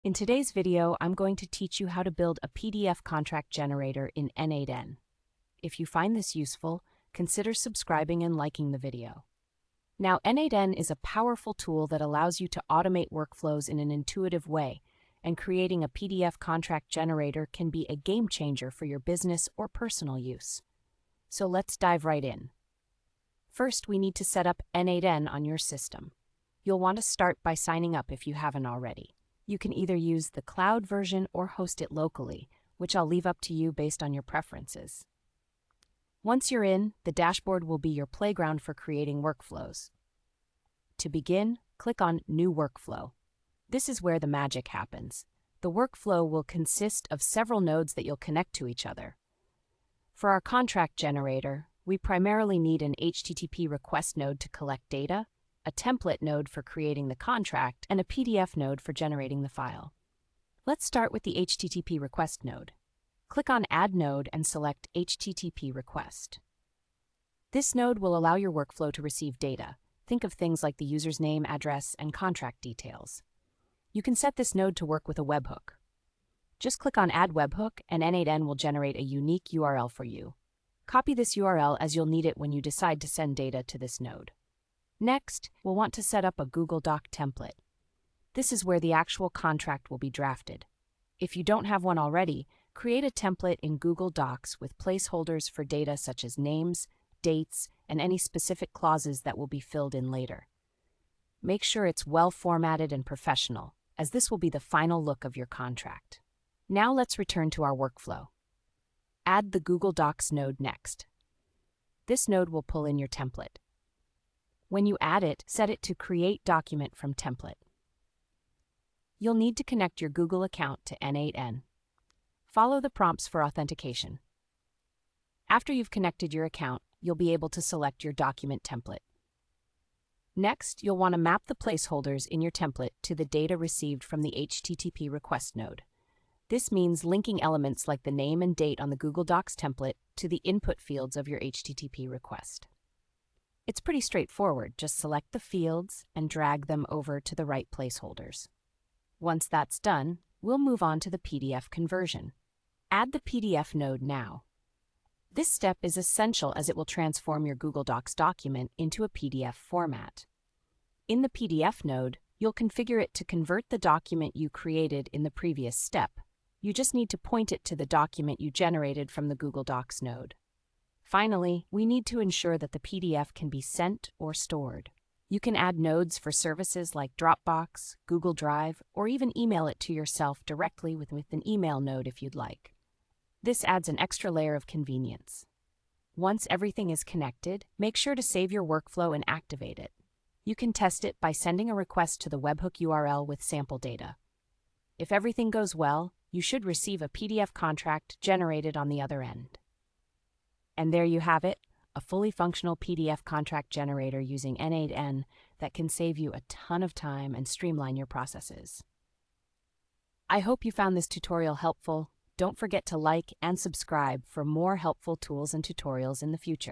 In today's video, I'm going to teach you how to build a PDF contract generator in n8n. If you find this useful, consider subscribing and liking the video. Now, n8n is a powerful tool that allows you to automate workflows in an intuitive way, and creating a PDF contract generator can be a game changer for your business or personal use. So let's dive right in. First, we need to set up n8n on your system. You'll want to start by signing up if you haven't already. You can either use the cloud version or host it locally, which I'll leave up to you based on your preferences. Once you're in, the dashboard will be your playground for creating workflows. To begin, click on New Workflow. This is where the magic happens. The workflow will consist of several nodes that you'll connect to each other. For our contract generator, we primarily need an HTTP request node to collect data, a template node for creating the contract, and a PDF node for generating the file. Let's start with the HTTP request node. Click on Add Node and select HTTP Request. This node will allow your workflow to receive data. Think of things like the user's name, address, and contract details. You can set this node to work with a webhook. Just click on Add Webhook and n8n will generate a unique URL for you. Copy this URL as you'll need it when you decide to send data to this node. Next, we'll want to set up a Google Doc template. This is where the actual contract will be drafted. If you don't have one already, create a template in Google Docs with placeholders for data such as names, dates, and any specific clauses that will be filled in later. Make sure it's well formatted and professional, as this will be the final look of your contract. Now let's return to our workflow. Add the Google Docs node next. This node will pull in your template. When you add it, set it to Create Document from Template. You'll need to connect your Google account to n8n. Follow the prompts for authentication. After you've connected your account, you'll be able to select your document template. Next, you'll want to map the placeholders in your template to the data received from the HTTP request node. This means linking elements like the name and date on the Google Docs template to the input fields of your HTTP request. It's pretty straightforward. Just select the fields and drag them over to the right placeholders. Once that's done, we'll move on to the PDF conversion. Add the PDF node now. This step is essential as it will transform your Google Docs document into a PDF format. In the PDF node, you'll configure it to convert the document you created in the previous step. You just need to point it to the document you generated from the Google Docs node. Finally, we need to ensure that the PDF can be sent or stored. You can add nodes for services like Dropbox, Google Drive, or even email it to yourself directly with an email node if you'd like. This adds an extra layer of convenience. Once everything is connected, make sure to save your workflow and activate it. You can test it by sending a request to the webhook URL with sample data. If everything goes well, you should receive a PDF contract generated on the other end. And there you have it, a fully functional PDF contract generator using n8n that can save you a ton of time and streamline your processes. I hope you found this tutorial helpful. Don't forget to like and subscribe for more helpful tools and tutorials in the future.